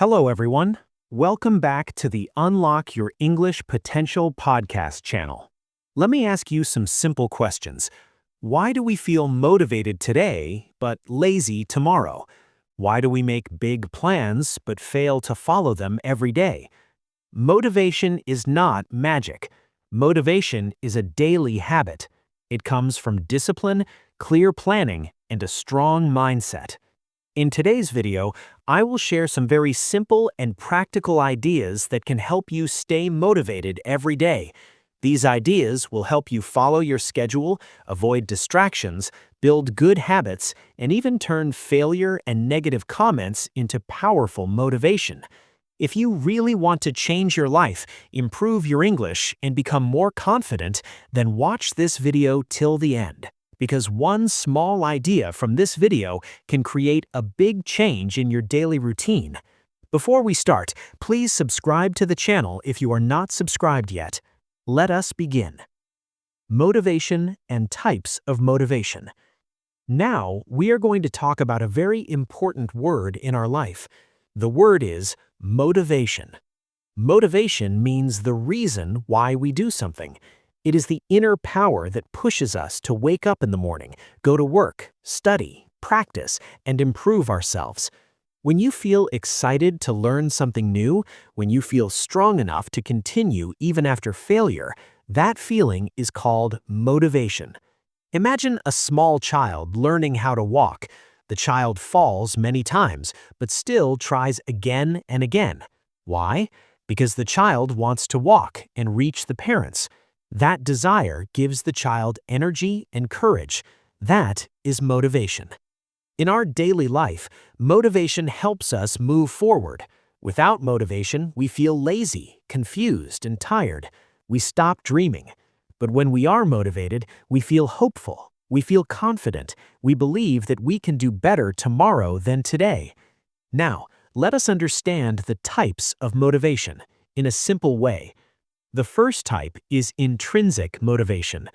Hello, everyone. Welcome back to the Unlock Your English Potential podcast channel. Let me ask you some simple questions. Why do we feel motivated today but lazy tomorrow? Why do we make big plans but fail to follow them every day? Motivation is not magic. Motivation is a daily habit. It comes from discipline, clear planning, and a strong mindset. In today's video, I will share some very simple and practical ideas that can help you stay motivated every day. These ideas will help you follow your schedule, avoid distractions, build good habits, and even turn failure and negative comments into powerful motivation. If you really want to change your life, improve your English, and become more confident, then watch this video till the end. Because one small idea from this video can create a big change in your daily routine. Before we start, please subscribe to the channel if you are not subscribed yet. Let us begin. Motivation and types of motivation. Now, we are going to talk about a very important word in our life. The word is motivation. Motivation means the reason why we do something. It is the inner power that pushes us to wake up in the morning, go to work, study, practice, and improve ourselves. When you feel excited to learn something new, when you feel strong enough to continue even after failure, that feeling is called motivation. Imagine a small child learning how to walk. The child falls many times, but still tries again and again. Why? Because the child wants to walk and reach the parents. That desire gives the child energy and courage. That is motivation. In our daily life, motivation helps us move forward. Without motivation, we feel lazy, confused, and tired. We stop dreaming. But when we are motivated, we feel hopeful. We feel confident. We believe that we can do better tomorrow than today. Now, let us understand the types of motivation in a simple way. The first type is intrinsic motivation.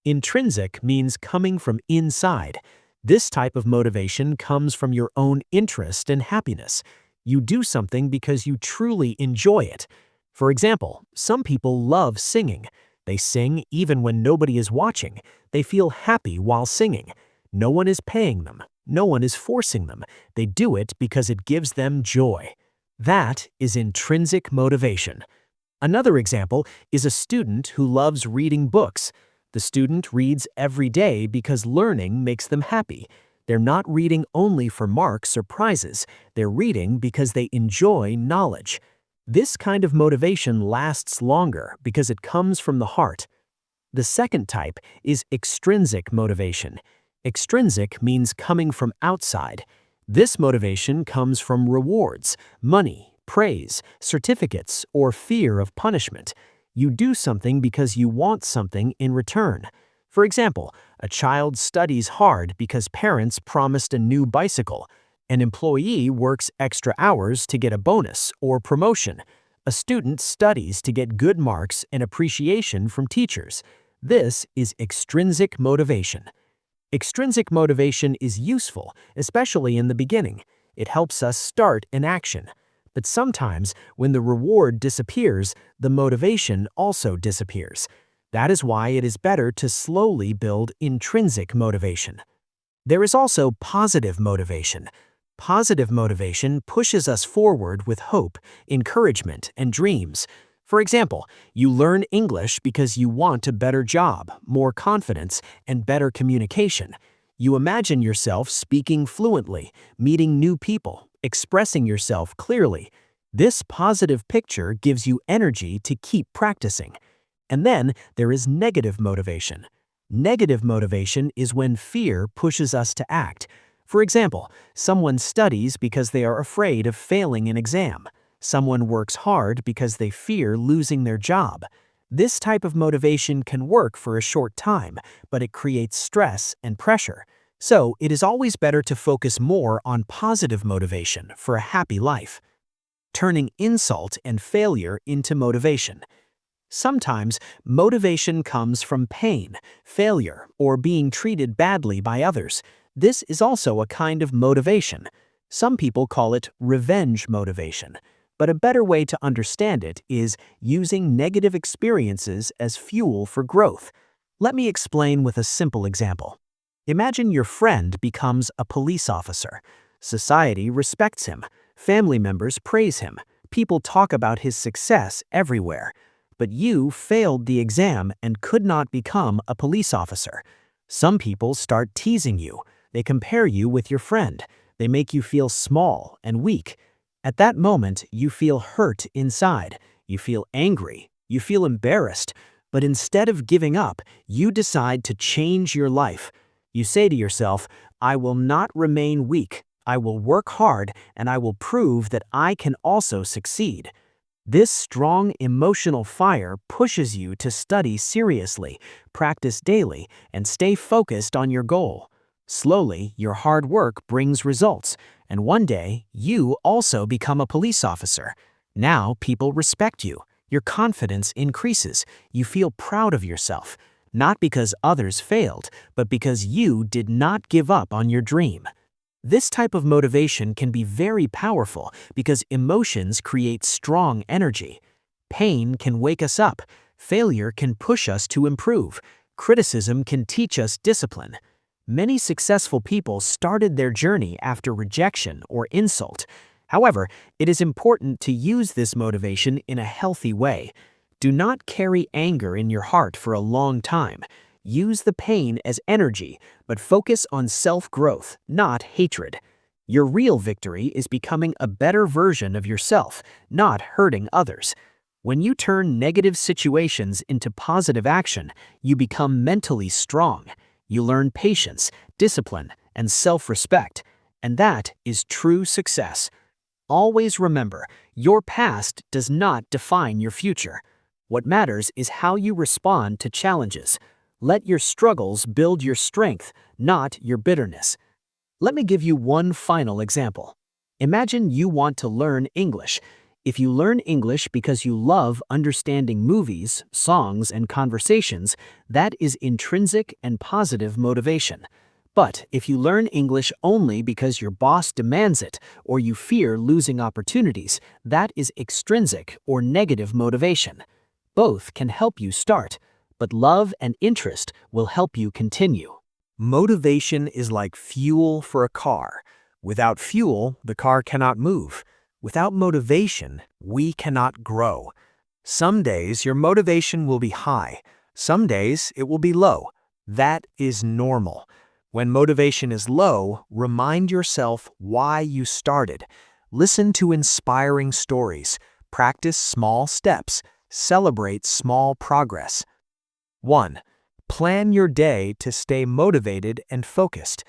Intrinsic means coming from inside. This type of motivation comes from your own interest and happiness. You do something because you truly enjoy it. For example, some people love singing. They sing even when nobody is watching. They feel happy while singing. No one is paying them. No one is forcing them. They do it because it gives them joy. That is intrinsic motivation. Another example is a student who loves reading books. The student reads every day because learning makes them happy. They're not reading only for marks or prizes. They're reading because they enjoy knowledge. This kind of motivation lasts longer because it comes from the heart. The second type is extrinsic motivation. Extrinsic means coming from outside. This motivation comes from rewards, money, praise, certificates, or fear of punishment. You do something because you want something in return. For example, a child studies hard because parents promised a new bicycle. An employee works extra hours to get a bonus or promotion. A student studies to get good marks and appreciation from teachers. This is extrinsic motivation. Extrinsic motivation is useful, especially in the beginning. It helps us start an action. But sometimes, when the reward disappears, the motivation also disappears. That is why it is better to slowly build intrinsic motivation. There is also positive motivation. Positive motivation pushes us forward with hope, encouragement, and dreams. For example, you learn English because you want a better job, more confidence, and better communication. You imagine yourself speaking fluently, meeting new people, expressing yourself clearly. This positive picture gives you energy to keep practicing. And then there is negative motivation. Negative motivation is when fear pushes us to act. For example, someone studies because they are afraid of failing an exam. Someone works hard because they fear losing their job. This type of motivation can work for a short time, but it creates stress and pressure. So, it is always better to focus more on positive motivation for a happy life. Turning insult and failure into motivation. Sometimes, motivation comes from pain, failure, or being treated badly by others. This is also a kind of motivation. Some people call it revenge motivation, but a better way to understand it is using negative experiences as fuel for growth. Let me explain with a simple example. Imagine your friend becomes a police officer. Society respects him. Family members praise him. People talk about his success everywhere. But you failed the exam and could not become a police officer. Some people start teasing you. They compare you with your friend. They make you feel small and weak. At that moment, you feel hurt inside. You feel angry. You feel embarrassed. But instead of giving up, you decide to change your life. You say to yourself, I will not remain weak. I will work hard, and I will prove that I can also succeed. This strong emotional fire pushes you to study seriously, practice daily, and stay focused on your goal. Slowly, your hard work brings results, and one day, you also become a police officer. Now, people respect you. Your confidence increases. You feel proud of yourself, not because others failed, but because you did not give up on your dream. This type of motivation can be very powerful because emotions create strong energy. Pain can wake us up. Failure can push us to improve. Criticism can teach us discipline. Many successful people started their journey after rejection or insult. However, it is important to use this motivation in a healthy way. Do not carry anger in your heart for a long time. Use the pain as energy, but focus on self-growth, not hatred. Your real victory is becoming a better version of yourself, not hurting others. When you turn negative situations into positive action, you become mentally strong. You learn patience, discipline, and self-respect, and that is true success. Always remember, your past does not define your future. What matters is how you respond to challenges. Let your struggles build your strength, not your bitterness. Let me give you one final example. Imagine you want to learn English. If you learn English because you love understanding movies, songs, and conversations, that is intrinsic and positive motivation. But if you learn English only because your boss demands it or you fear losing opportunities, that is extrinsic or negative motivation. Both can help you start, but love and interest will help you continue. Motivation is like fuel for a car. Without fuel, the car cannot move. Without motivation, we cannot grow. Some days your motivation will be high. Some days it will be low. That is normal. When motivation is low, remind yourself why you started. Listen to inspiring stories. Practice small steps. Celebrate small progress. 1. Plan your day to stay motivated and focused.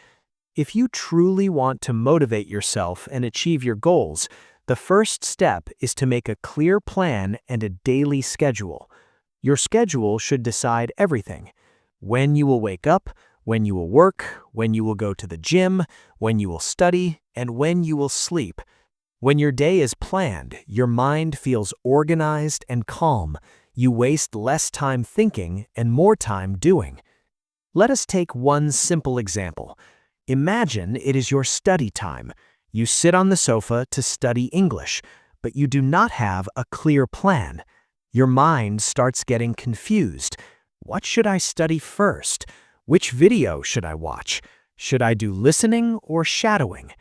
If you truly want to motivate yourself and achieve your goals, the first step is to make a clear plan and a daily schedule. Your schedule should decide everything: when you will wake up, when you will work, when you will go to the gym, when you will study, and when you will sleep. When your day is planned, your mind feels organized and calm. You waste less time thinking and more time doing. Let us take one simple example. Imagine it is your study time. You sit on the sofa to study English, but you do not have a clear plan. Your mind starts getting confused. What should I study first? Which video should I watch? Should I do listening or shadowing?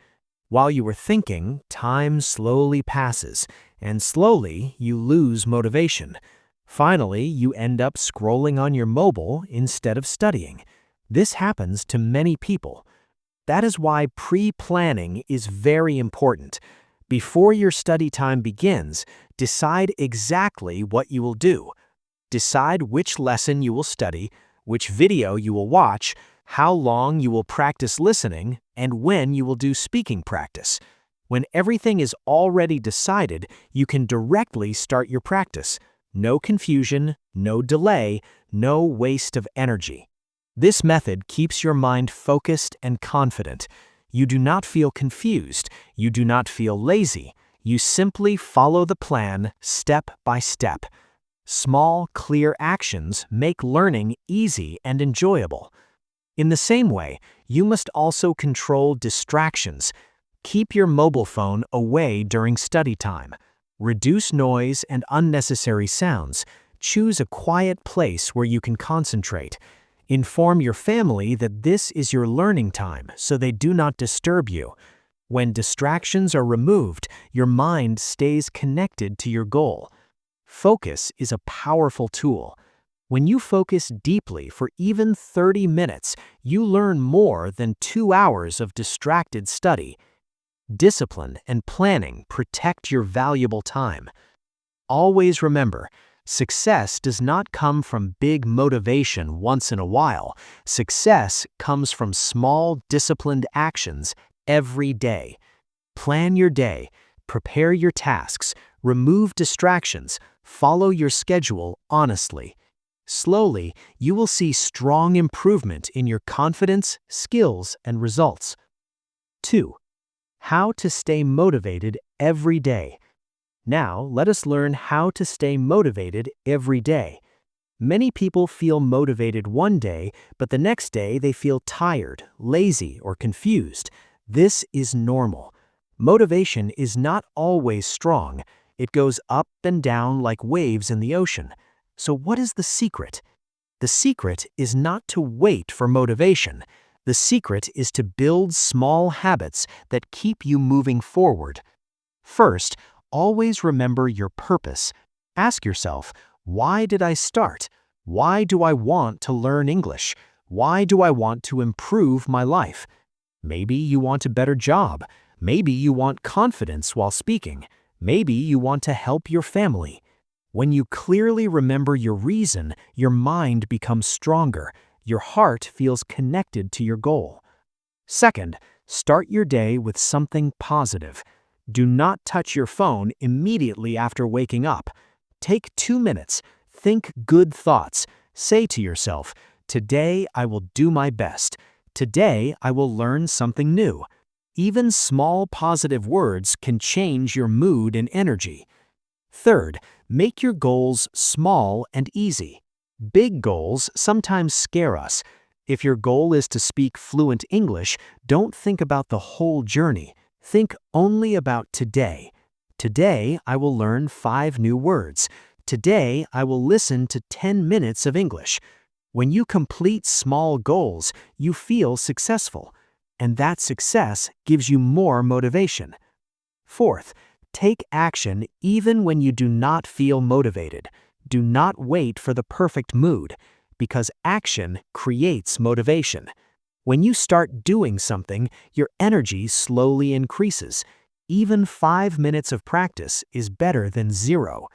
While you were thinking, time slowly passes, and slowly you lose motivation. Finally, you end up scrolling on your mobile instead of studying. This happens to many people. That is why pre-planning is very important. Before your study time begins, decide exactly what you will do. Decide which lesson you will study, which video you will watch, how long you will practice listening, and when you will do speaking practice. When everything is already decided, you can directly start your practice. No confusion, no delay, no waste of energy. This method keeps your mind focused and confident. You do not feel confused. You do not feel lazy. You simply follow the plan step by step. Small, clear actions make learning easy and enjoyable. In the same way, you must also control distractions. Keep your mobile phone away during study time. Reduce noise and unnecessary sounds. Choose a quiet place where you can concentrate. Inform your family that this is your learning time so they do not disturb you. When distractions are removed, your mind stays connected to your goal. Focus is a powerful tool. When you focus deeply for even 30 minutes, you learn more than 2 hours of distracted study. Discipline and planning protect your valuable time. Always remember, success does not come from big motivation once in a while. Success comes from small, disciplined actions every day. Plan your day, prepare your tasks, remove distractions, follow your schedule honestly. Slowly, you will see strong improvement in your confidence, skills, and results. 2. How to stay motivated every day. Now, let us learn how to stay motivated every day. Many people feel motivated one day, but the next day they feel tired, lazy, or confused. This is normal. Motivation is not always strong. It goes up and down like waves in the ocean. So what is the secret? The secret is not to wait for motivation. The secret is to build small habits that keep you moving forward. First, always remember your purpose. Ask yourself, why did I start? Why do I want to learn English? Why do I want to improve my life? Maybe you want a better job. Maybe you want confidence while speaking. Maybe you want to help your family. When you clearly remember your reason, your mind becomes stronger. Your heart feels connected to your goal. Second, start your day with something positive. Do not touch your phone immediately after waking up. Take 2 minutes. Think good thoughts. Say to yourself, today I will do my best. Today I will learn something new. Even small positive words can change your mood and energy. Third, make your goals small and easy. Big goals sometimes scare us. If your goal is to speak fluent English, don't think about the whole journey. Think only about today. Today I will learn 5 new words. Today I will listen to 10 minutes of English. When you complete small goals, you feel successful, and that success gives you more motivation. Fourth, take action even when you do not feel motivated. Do not wait for the perfect mood, because action creates motivation. When you start doing something, your energy slowly increases. Even 5 minutes of practice is better than 0.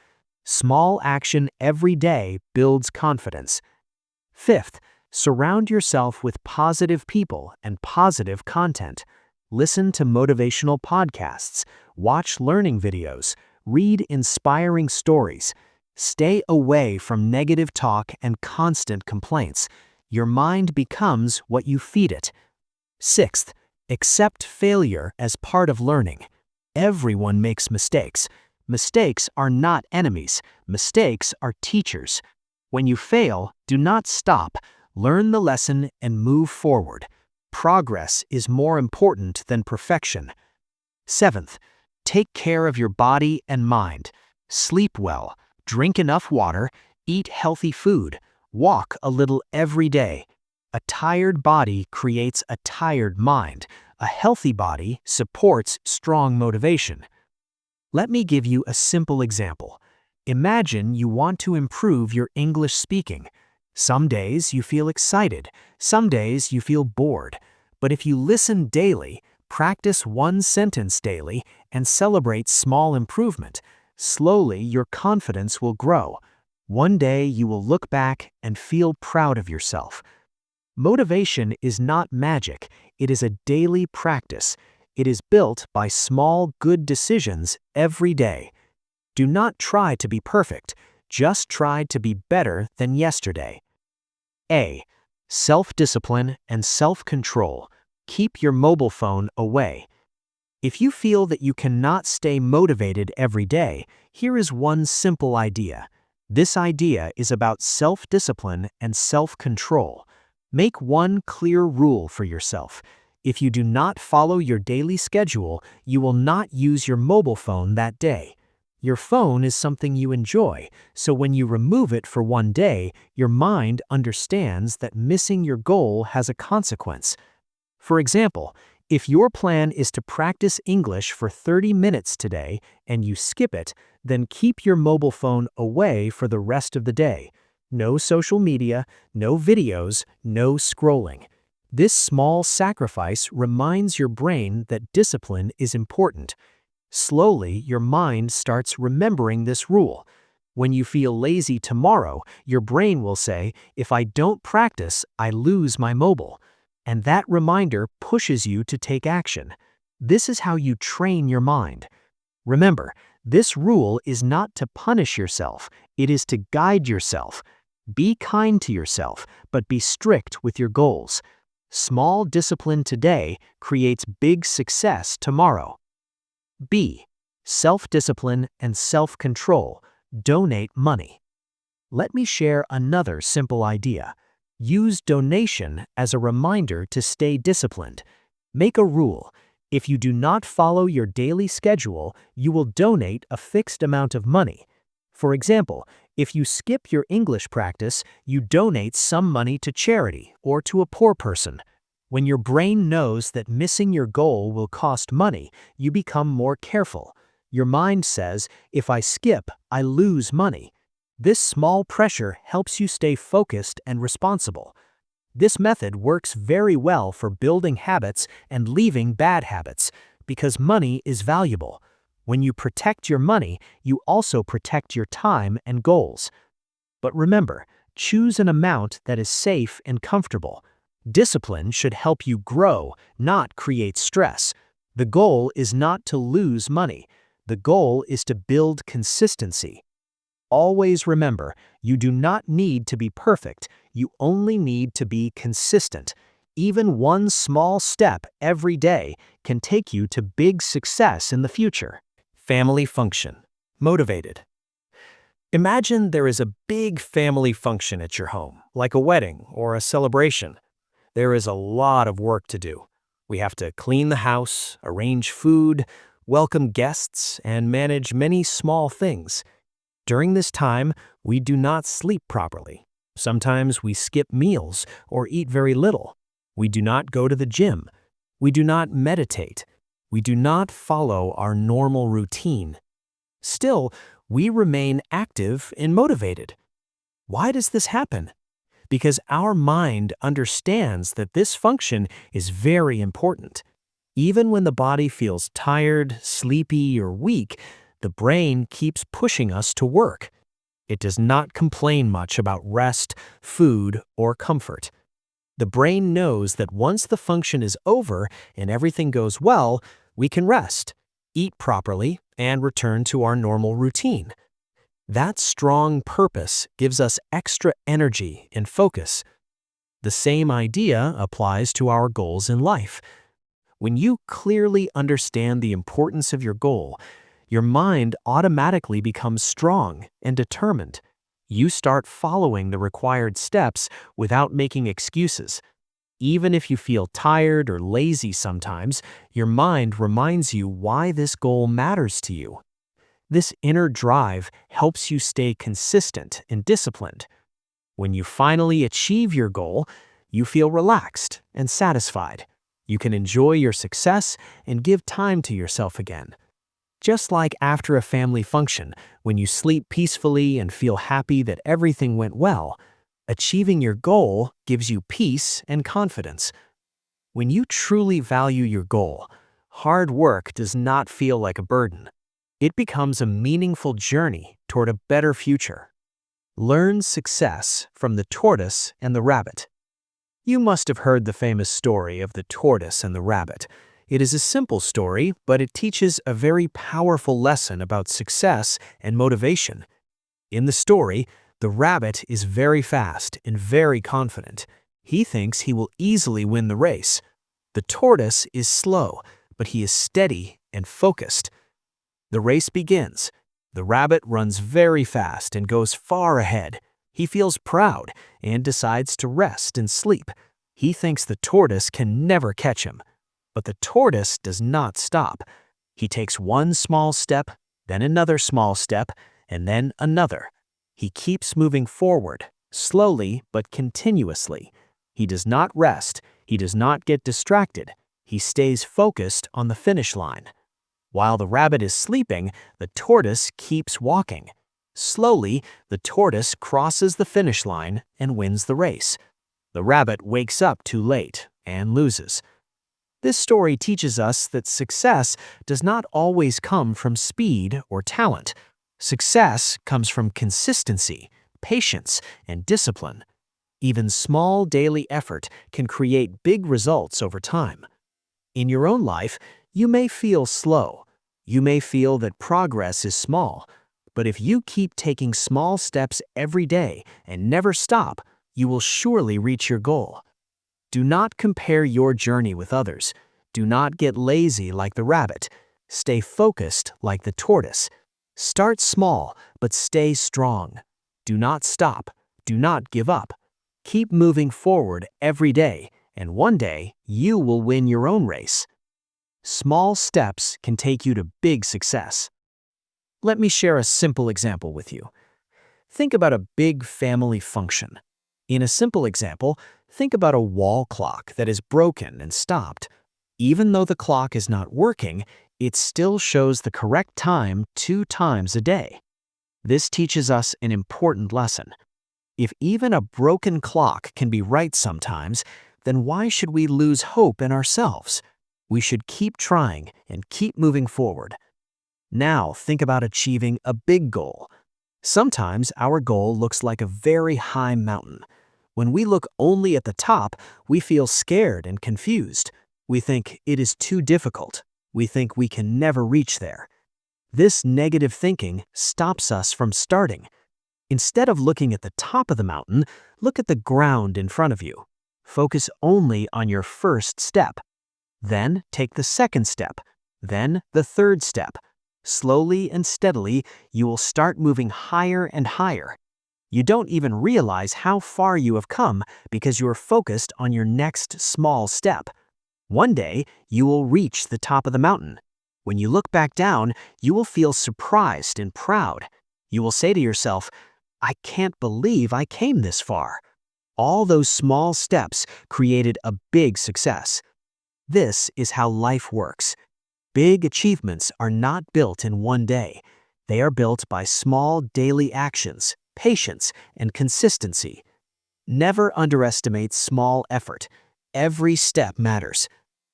Small action every day builds confidence. Fifth, surround yourself with positive people and positive content. Listen to motivational podcasts, watch learning videos, read inspiring stories. Stay away from negative talk and constant complaints. Your mind becomes what you feed it. Sixth, accept failure as part of learning. Everyone makes mistakes. Mistakes are not enemies. Mistakes are teachers. When you fail, do not stop. Learn the lesson and move forward. Progress is more important than perfection. Seventh, take care of your body and mind. Sleep well, drink enough water, eat healthy food, walk a little every day. A tired body creates a tired mind. A healthy body supports strong motivation. Let me give you a simple example. Imagine you want to improve your English speaking. Some days you feel excited, some days you feel bored. But if you listen daily, practice one sentence daily, and celebrate small improvement, slowly your confidence will grow. One day you will look back and feel proud of yourself. Motivation is not magic, it is a daily practice. It is built by small, good decisions every day. Do not try to be perfect, just try to be better than yesterday. A. Self-discipline and self-control. Keep your mobile phone away. If you feel that you cannot stay motivated every day, here is one simple idea. This idea is about self-discipline and self-control. Make one clear rule for yourself. If you do not follow your daily schedule, you will not use your mobile phone that day. Your phone is something you enjoy, so when you remove it for one day, your mind understands that missing your goal has a consequence. For example, if your plan is to practice English for 30 minutes today and you skip it, then keep your mobile phone away for the rest of the day. No social media, no videos, no scrolling. This small sacrifice reminds your brain that discipline is important. Slowly, your mind starts remembering this rule. When you feel lazy tomorrow, your brain will say, "If I don't practice, I lose my mobile." And that reminder pushes you to take action. This is how you train your mind. Remember, this rule is not to punish yourself, it is to guide yourself. Be kind to yourself, but be strict with your goals. Small discipline today creates big success tomorrow. B. Self-discipline and self-control. Donate money. Let me share another simple idea. Use donation as a reminder to stay disciplined. Make a rule. If you do not follow your daily schedule, you will donate a fixed amount of money. For example, if you skip your English practice, you donate some money to charity or to a poor person. When your brain knows that missing your goal will cost money, you become more careful. Your mind says, "If I skip, I lose money." This small pressure helps you stay focused and responsible. This method works very well for building habits and leaving bad habits, because money is valuable. When you protect your money, you also protect your time and goals. But remember, choose an amount that is safe and comfortable. Discipline should help you grow, not create stress. The goal is not to lose money. The goal is to build consistency. Always remember, you do not need to be perfect. You only need to be consistent. Even one small step every day can take you to big success in the future. Family function. Motivated. Imagine there is a big family function at your home, like a wedding or a celebration. There is a lot of work to do. We have to clean the house, arrange food, welcome guests, and manage many small things. During this time, we do not sleep properly. Sometimes we skip meals or eat very little. We do not go to the gym. We do not meditate. We do not follow our normal routine. Still, we remain active and motivated. Why does this happen? Because our mind understands that this function is very important. Even when the body feels tired, sleepy, or weak, the brain keeps pushing us to work. It does not complain much about rest, food, or comfort. The brain knows that once the function is over and everything goes well, we can rest, eat properly, and return to our normal routine. That strong purpose gives us extra energy and focus. The same idea applies to our goals in life. When you clearly understand the importance of your goal, your mind automatically becomes strong and determined. You start following the required steps without making excuses. Even if you feel tired or lazy sometimes, your mind reminds you why this goal matters to you. This inner drive helps you stay consistent and disciplined. When you finally achieve your goal, you feel relaxed and satisfied. You can enjoy your success and give time to yourself again. Just like after a family function, when you sleep peacefully and feel happy that everything went well, achieving your goal gives you peace and confidence. When you truly value your goal, hard work does not feel like a burden. It becomes a meaningful journey toward a better future. Learn success from the tortoise and the rabbit. You must have heard the famous story of the tortoise and the rabbit. It is a simple story, but it teaches a very powerful lesson about success and motivation. In the story, the rabbit is very fast and very confident. He thinks he will easily win the race. The tortoise is slow, but he is steady and focused. The race begins. The rabbit runs very fast and goes far ahead. He feels proud and decides to rest and sleep. He thinks the tortoise can never catch him. But the tortoise does not stop. He takes one small step, then another small step, and then another. He keeps moving forward, slowly but continuously. He does not rest. He does not get distracted. He stays focused on the finish line. While the rabbit is sleeping, the tortoise keeps walking. Slowly, the tortoise crosses the finish line and wins the race. The rabbit wakes up too late and loses. This story teaches us that success does not always come from speed or talent. Success comes from consistency, patience, and discipline. Even small daily effort can create big results over time. In your own life, you may feel slow. You may feel that progress is small. But if you keep taking small steps every day and never stop, you will surely reach your goal. Do not compare your journey with others. Do not get lazy like the rabbit. Stay focused like the tortoise. Start small, but stay strong. Do not stop. Do not give up. Keep moving forward every day, and one day you will win your own race. Small steps can take you to big success. Let me share a simple example with you. Think about a big family function. In a simple example, think about a wall clock that is broken and stopped. Even though the clock is not working, it still shows the correct time 2 times a day. This teaches us an important lesson. If even a broken clock can be right sometimes, then why should we lose hope in ourselves? We should keep trying and keep moving forward. Now think about achieving a big goal. Sometimes our goal looks like a very high mountain. When we look only at the top, we feel scared and confused. We think it is too difficult. We think we can never reach there. This negative thinking stops us from starting. Instead of looking at the top of the mountain, look at the ground in front of you. Focus only on your first step. Then take the second step. Then the third step. Slowly and steadily, you will start moving higher and higher. You don't even realize how far you have come because you are focused on your next small step. One day, you will reach the top of the mountain. When you look back down, you will feel surprised and proud. You will say to yourself, "I can't believe I came this far." All those small steps created a big success. This is how life works. Big achievements are not built in one day. They are built by small daily actions, patience, and consistency. Never underestimate small effort. Every step matters.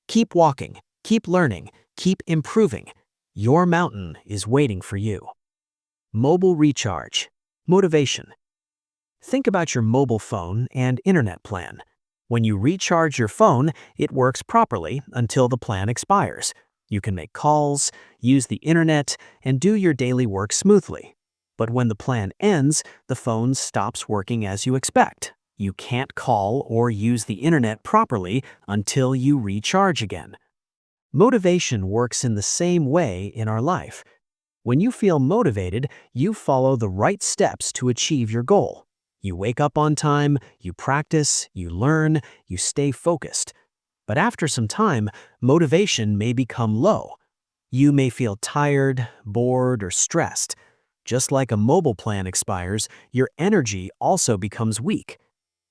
Keep walking, keep learning, keep improving. Your mountain is waiting for you. Mobile recharge. Motivation. Think about your mobile phone and internet plan. When you recharge your phone, it works properly until the plan expires. You can make calls, use the internet, and do your daily work smoothly. But when the plan ends, the phone stops working as you expect. You can't call or use the internet properly until you recharge again. Motivation works in the same way in our life. When you feel motivated, you follow the right steps to achieve your goal. You wake up on time, you practice, you learn, you stay focused. But after some time, motivation may become low. You may feel tired, bored, or stressed. Just like a mobile plan expires, your energy also becomes weak.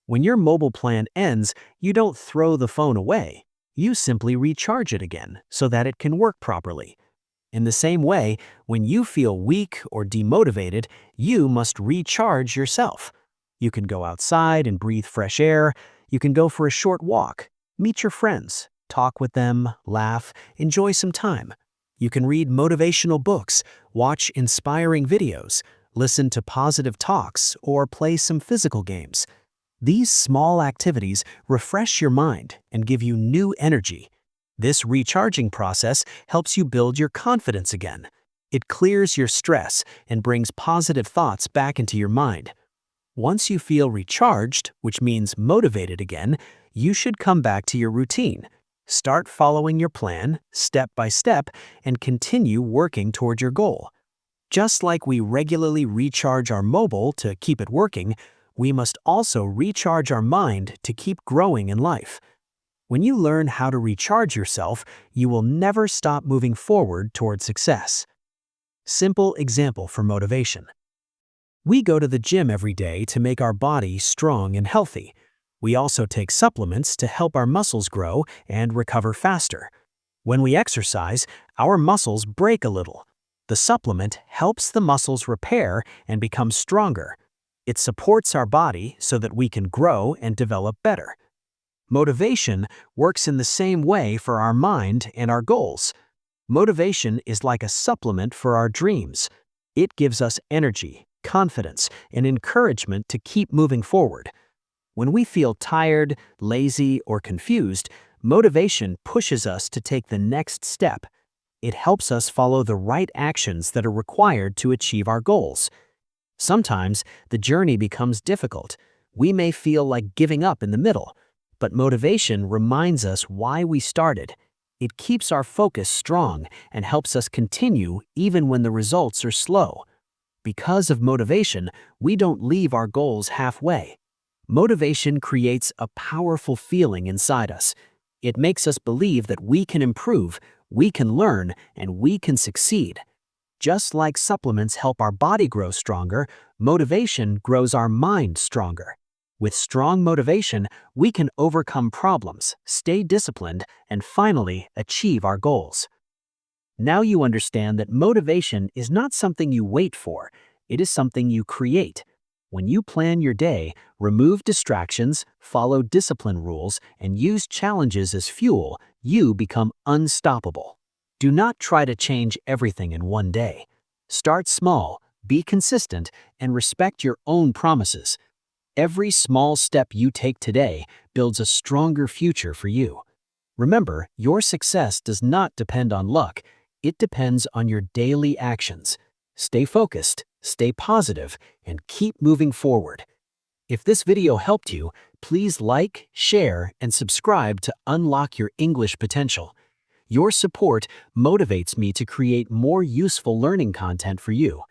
When your mobile plan ends, you don't throw the phone away. You simply recharge it again so that it can work properly. In the same way, when you feel weak or demotivated, you must recharge yourself. You can go outside and breathe fresh air. You can go for a short walk. Meet your friends, talk with them, laugh, enjoy some time. You can read motivational books, watch inspiring videos, listen to positive talks, or play some physical games. These small activities refresh your mind and give you new energy. This recharging process helps you build your confidence again. It clears your stress and brings positive thoughts back into your mind. Once you feel recharged, which means motivated again, you should come back to your routine. Start following your plan, step by step, and continue working toward your goal. Just like we regularly recharge our mobile to keep it working, we must also recharge our mind to keep growing in life. When you learn how to recharge yourself, you will never stop moving forward toward success. Simple example for motivation. We go to the gym every day to make our body strong and healthy. We also take supplements to help our muscles grow and recover faster. When we exercise, our muscles break a little. The supplement helps the muscles repair and become stronger. It supports our body so that we can grow and develop better. Motivation works in the same way for our mind and our goals. Motivation is like a supplement for our dreams. It gives us energy, confidence, and encouragement to keep moving forward. When we feel tired, lazy, or confused, motivation pushes us to take the next step. It helps us follow the right actions that are required to achieve our goals. Sometimes the journey becomes difficult. We may feel like giving up in the middle, but motivation reminds us why we started. It keeps our focus strong and helps us continue even when the results are slow. Because of motivation, we don't leave our goals halfway. Motivation creates a powerful feeling inside us. It makes us believe that we can improve, we can learn, and we can succeed. Just like supplements help our body grow stronger, motivation grows our mind stronger. With strong motivation, we can overcome problems, stay disciplined, and finally achieve our goals. Now you understand that motivation is not something you wait for, it is something you create. When you plan your day, remove distractions, follow discipline rules, and use challenges as fuel, you become unstoppable. Do not try to change everything in one day. Start small, be consistent, and respect your own promises. Every small step you take today builds a stronger future for you. Remember, your success does not depend on luck. It depends on your daily actions. Stay focused, stay positive, and keep moving forward. If this video helped you, please like, share, and subscribe to unlock your English potential. Your support motivates me to create more useful learning content for you.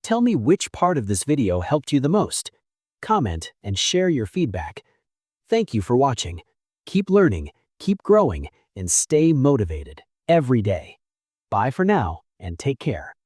Tell me which part of this video helped you the most. Comment and share your feedback. Thank you for watching. Keep learning, keep growing, and stay motivated every day. Bye for now, and take care.